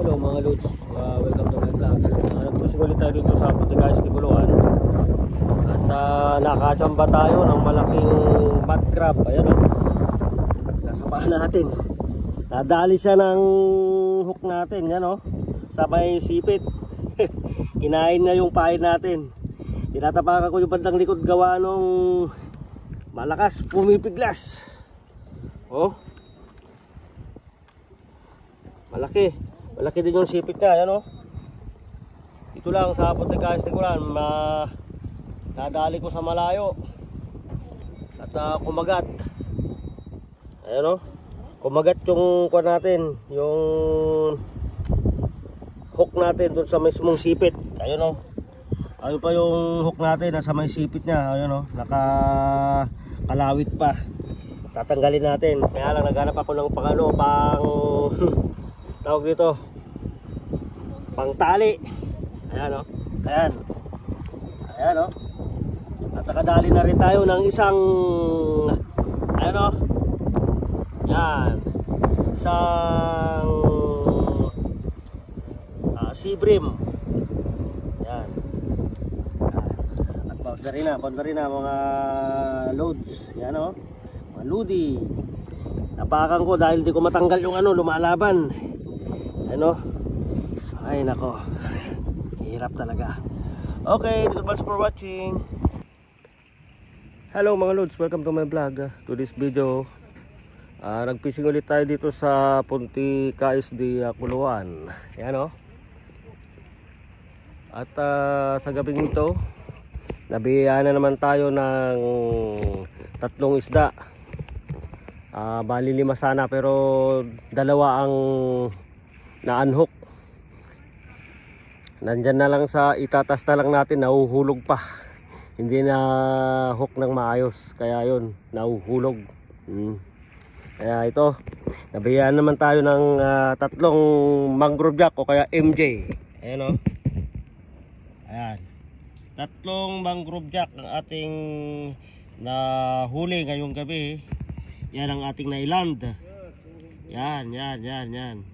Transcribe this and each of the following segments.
Hello mga lods, welcome to my vlog. Nagpusin ulit tayo dito sa Putigais de Buluan. At nakachamba tayo ng malaking bat crab. Ayan o, nasa paa natin. Nadali siya ng hook natin. Yan o, sa may sipit. Kinain niya yung pain natin. Tinatapakan ko yung bandang likod gawa nung malakas pumipiglas. Oh, malaki din yung sipit niya. Ayan o, ito lang sa Putigais de Buluan, nadali ko sa malayo at kumagat. Ayan o, kumagat yung kuwan natin, yung hook natin dun sa mismong sipit. Ayan o, ayun pa yung hook natin nasa may sipit niya. Ayan o, nakakalawit pa. Tatanggalin natin. Kaya lang naghanap ako ng pang tawag dito, pang tali. Ayan o, ayan o. At nakadali na rin tayo ng isang, ayan o, yan, isang sea bream. Yan. At boundary na mga loads. Yan o, mga ludi. Napakan ko dahil di ko matanggal yung lumalaban. Ano? Ay nako, hirap talaga. Okay, thank you much for watching. Hello mga lods, welcome to my vlog. To this video, nagfishing ulit tayo dito sa Putigais de Buluan. Ayan o. At sa gabing ito, nabiyaan na naman tayo ng tatlong isda. Bali 5 sana, pero 2 ang na-unhook. Nandyan na lang sa itatas na lang natin, nahuhulog pa. Hindi na hook ng maayos, kaya yun, nahuhulog. Kaya ito, nabiyaan naman tayo ng tatlong mangrove jack o kaya MJ. Ayan o, ayan, tatlong mangrove jack ang ating nahuli ngayong gabi. Yan ang ating nailand. Yan.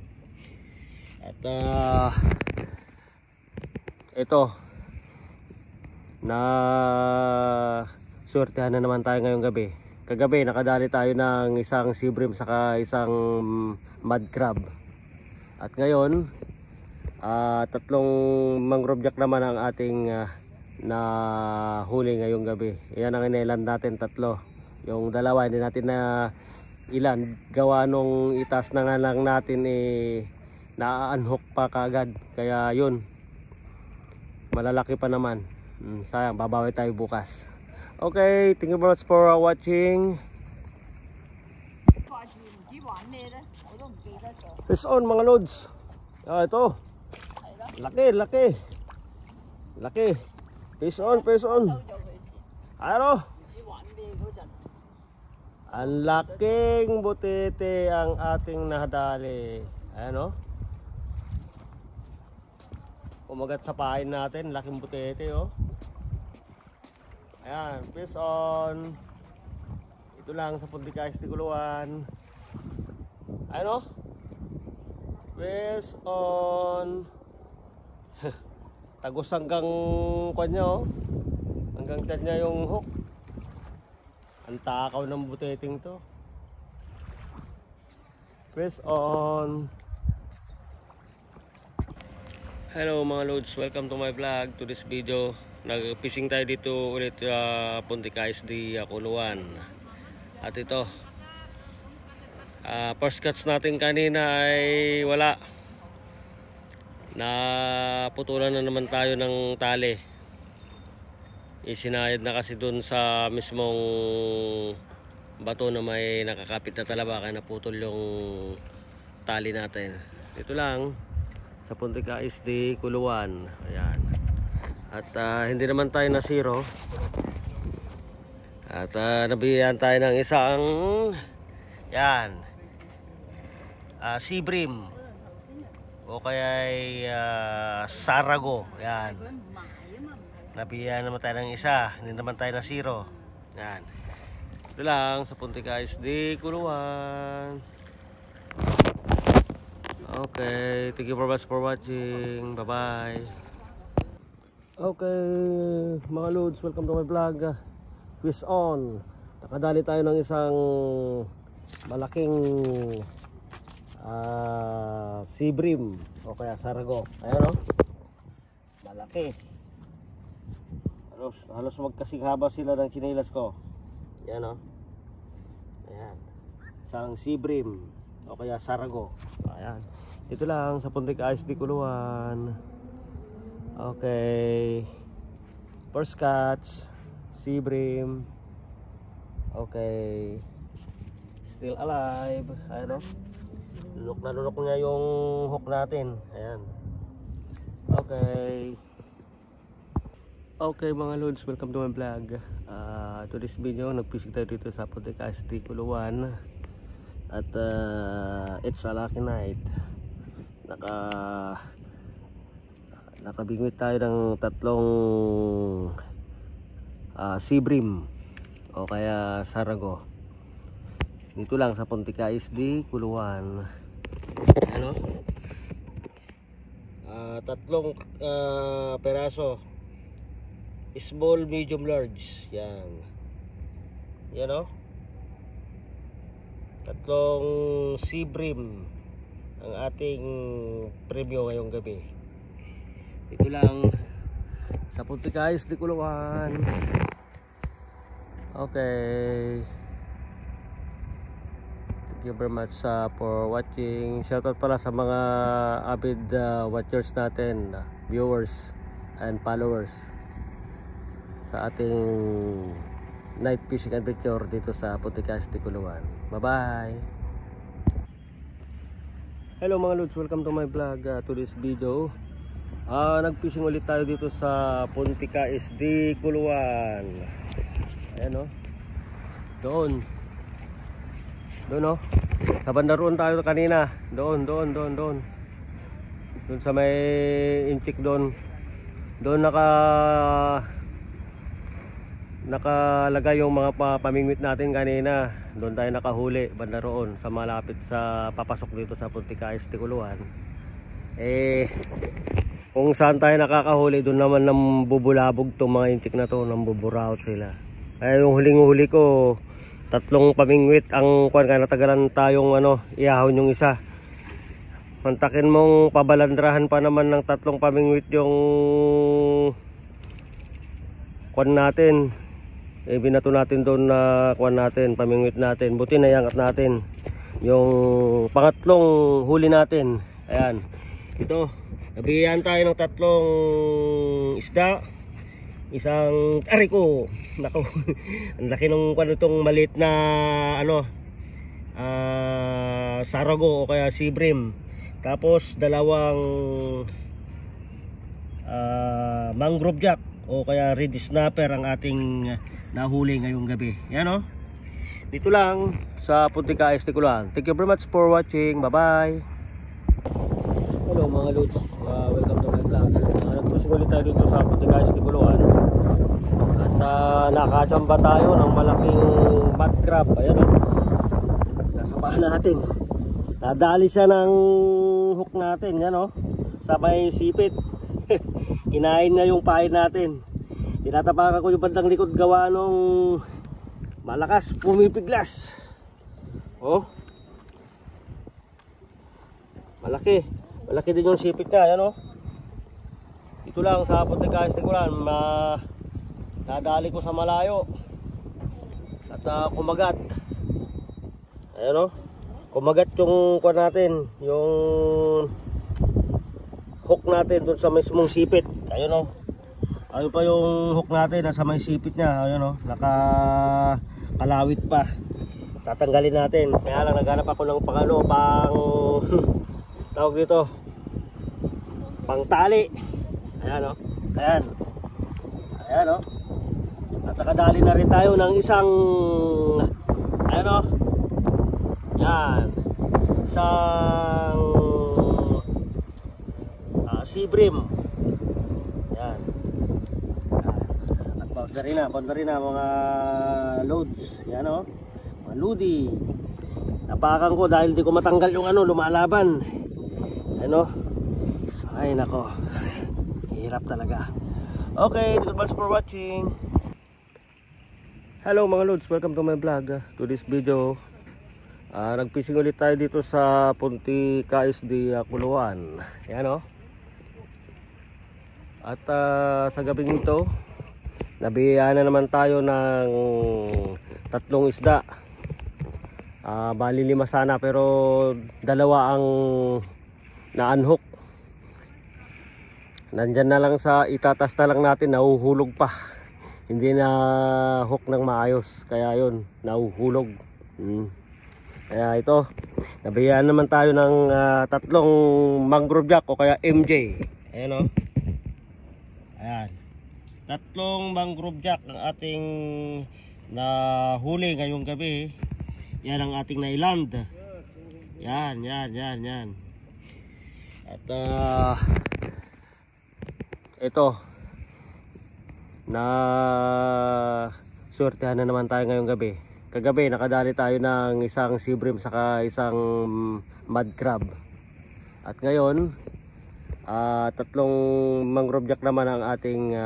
At ito, na swertehan na naman tayo ngayong gabi. Kagabi nakadali tayo ng isang sea bream saka isang mud crab. At ngayon, tatlong mangrove jack naman ang ating nahuli ngayong gabi. Yan ang inailand natin, 3. Yung 2 hindi natin na ilan, gawa nung itas na nga lang natin na-unhook pa kagad. Kaya yun, malalaki pa naman. Sayang, babawi tayo bukas. Okay, thank you very much for watching. Fish on mga lods. Ito, laki. Fish on. Ano? Ang laking butete ang ating nadali. Ayan o, kumagat sa pain natin, laking butete o. Ayan, fish on. Ito lang sa Putigais de Buluan. Ayan o, fish on. Tagos hanggang kanya o, hanggang tiyan niya yung hook. Ang takaw ng buteting to. Fish on. Hello mga loads, welcome to my vlog. To this video, nag-fishing tayo dito ulit sa Putigais de Buluan. At ito, first catch natin kanina ay wala. Naputulan na naman tayo ng tali. Isinayad na kasi dun sa mismong bato na may nakakapit na talaba, kaya naputol yung tali natin. Ito lang sa Putigais de Buluan. Ayan. At hindi naman tayo na zero. At nabiyaan tayo ng isang yan, sea bream o kaya sarago. Yan, nabiyaan naman tayo ng isa, hindi naman tayo na zero. Yan, ito lang sa Putigais de Buluan. Okay, thank you very much for watching. Bye bye. Okay, mga loads, welcome to my vlog. Fish on. Nakadali tayo ng isang malaking sea bream o kaya sarago. Ayan o, malaki. Halos magkasing haba sila ng chinelas ko. Ayan o, ayan, isang sea bream o kaya sarago. Ayan, ito lang sa Puntik ISD Kuluan. Okay, first catch, sea bream. Okay, still alive. Ayan o, lunok na lunok niya yung hook natin. Ayan. Okay. Okay mga loads, welcome to my vlog. To this video, nagfishing tayo dito sa Puntik ISD Kuluan. At it's a lucky night. Nakabingwit tayo ng tatlong sea bream o kaya sarago dito lang sa Puntik ISD Kuluan. Ano? Tatlong peraso, small, medium, large. Yan. Yan o. Tatlong sea bream ang ating premyo ngayong gabi. Ito lang sa Puntik ISD Kuluan. Okay. Thank you very much for watching. Shoutout pala sa mga avid watchers natin, viewers and followers sa ating night fishing adventure dito sa Puntik ISD Kuluan. Bye bye. Hello mga lods, welcome to my vlog. To this video, nagfishing ulit tayo dito sa Puntik ISD Kuluan. Ayan o, doon o, sa banda roon tayo kanina. Doon sa may inchik doon nakalagay yung mga pamingwit natin kanina. Doon tayo nakahuli, banda roon sa malapit sa papasok dito sa Puntik ISD Kuluan. Kung saan tayo nakakahuli, doon naman nambubulabog itong mga inchik na to, nambuburaot sila. Yung huling-huli ko, tatlong pamingwit ang kuwan, kaya natagalan tayong iahon yung isa. Mantakin mong pabalandrahan pa naman ng tatlong pamingwit yung kuwan natin. Binato natin doon na kuwan natin, pamingwit natin. Buti na iangat natin yung pangatlong huli natin. Ayan, ito, nabigyan tayo ng tatlong isda. Isang ariko, nako, ang laki nung kuwan itong maliit na sarago o kaya sea bream. Tapos dalawang mangrove jack o kaya red snapper ang ating nahuli ngayong gabi. Yan o, dito lang sa Puntik ISD Kuluan. Thank you very much for watching. Bye bye. Hello mga lods, welcome to my vlog. Nagpusing ulit tayo dito sa Puntik ISD Kuluan. At nakachamba tayo ng malaking mud crab. Ayan o, nasa paa natin. Nadali siya ng hook natin. Yan o, sabay sipit. Kinain niya yung pain natin. Tinatapakan ko yung bandang likod, gawa nung malakas pumipiglas. Oh, malaki din yung sipit niya. Yan o, ito lang sa Puntik ISD Kuluan. Nadali ko sa malayo at kumagat. Ayan o, kumagat yung kuwan natin, yung hook natin doon sa mismong sipit. Ayun o, ayun pa yung hook natin nasa may sipit niya. Ayun o, nakakalawit pa. Tatanggalin natin. Kaya lang naghanap ako ng pang tawag dito, pang tali. Ayan o, ayan o. At nakadali na rin tayo ng isang yan, isang sea bream. Yan. At boundary na mga loads. Yan o, mga ludi. Napakan ko dahil di ko matanggal yung lumalaban. Ano? Ay nako. Hirap talaga. Okay, thank you much for watching. Hello mga lods, welcome to my vlog. To this video, nagfishing ulit tayo dito sa Punti KSD Kuluan. Yan o. At sa gabing ito, nabiyaan na naman tayo ng 3 isda. Bali 5 sana, pero 2 ang na-unhook. Nandyan na lang sa itatas na lang natin, nahuhulog pa. Hindi na hook ng maayos, kaya yun, nahuhulog. Kaya ito, nabiyaan naman tayo ng 3 mangrove jack o kaya MJ. Ayan o. Ayan. 3 mangrove jack ang ating nahuli ngayong gabi. Yan ang ating nailand. Yan. At ito, na swertehan na naman tayo ngayong gabi. Kagabi nakadali tayo ng isang sea bream saka isang mud crab. At ngayon 3 mangrove jack naman ang ating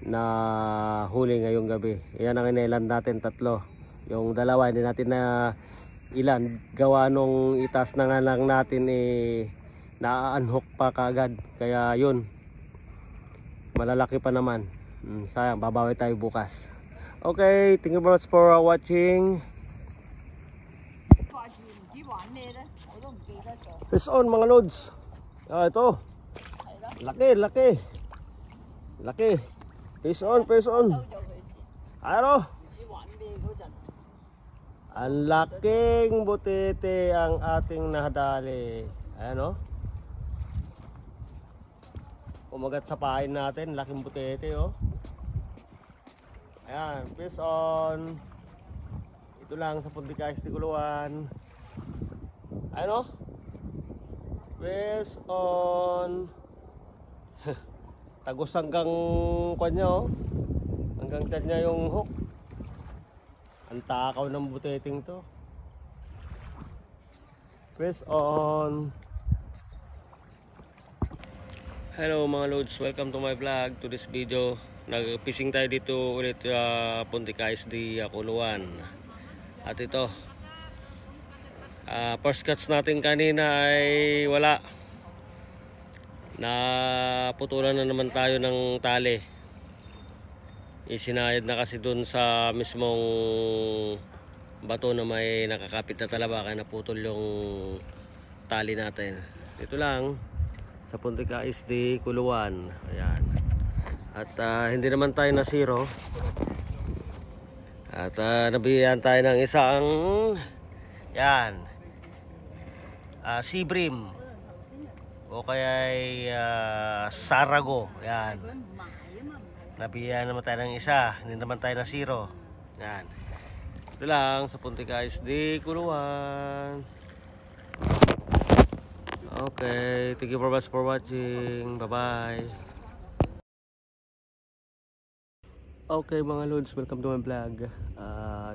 nahuli ngayong gabi. Yan ang inailand natin, 3. Yung 2 hindi natin na ilan, gawa nung itas na nga lang natin na-unhook pa kaagad. Kaya yun, malalaki pa naman. Sayang, babawi tayo bukas. Okay, thank you very much for watching. Fish on mga lods. Ito, laki. Fish on. Ano? Ang laking butete ang ating nahadali. Ayan o. Umagat sa pain natin, laking butete o. Ayan, fish on. Ito lang sa Punti KSD Kuluan. Ayan o. Fish on. Tagos hanggang kanya o. Hanggang dyan niya yung hook. Ang takaw ng buteting to. Press on. Hello mga loads, welcome to my vlog. To this video, nag-fishing tayo dito ulit sa Punti KSD Kuluan. At ito, first catch natin kanina ay wala. Naputulan na naman tayo ng tali. Isinayad na kasi dun sa mismong bato na may nakakapit na talaba, kaya naputol yung tali natin. Dito lang sa Punti KSD Kuluan. Ayan. At hindi naman tayo na zero. At nabigyan tayo ng isang yan, sea bream o kaya sarago. Yan. Nabiyaan naman tayo ng isa, hindi naman tayo na zero. Yan. Ito lang sa Punti KSD Kuluan. Okay, thank you very much for watching. Bye bye. Okay mga lods, welcome to my vlog.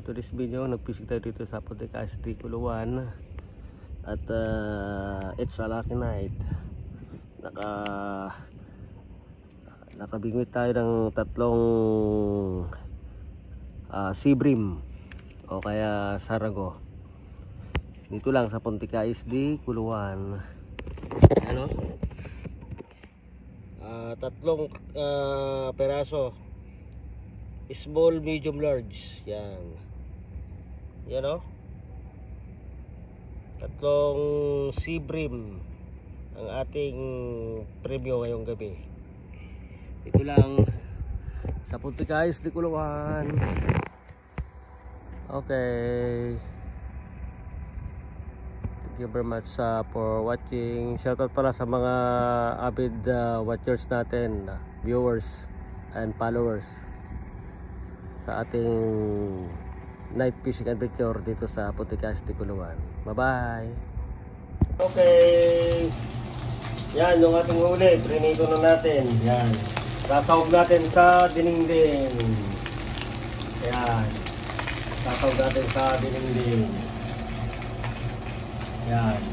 To this video, nag-fishing tayo dito sa Punti KSD Kuluan. At it's a lucky night. Nakabingwit tayo ng 3 sea bream o kaya sarago dito lang sa Punti KSD Kuluan. Ano? 3 peraso, small, medium, large. Yan o. 3 sea bream ang ating premyo ngayong gabi. Ito lang sa Punti KSD Kuluan. Okay, thank you very much for watching. Shoutout pala sa mga avid watchers natin, viewers and followers sa ating night fishing adventure dito sa Punti KSD Kuluan. Bye bye. Okay, yan yung ating huli. Trinito na natin. Yan, sasawag natin sa dinding. Yan, sasawag natin sa dinding. Yan.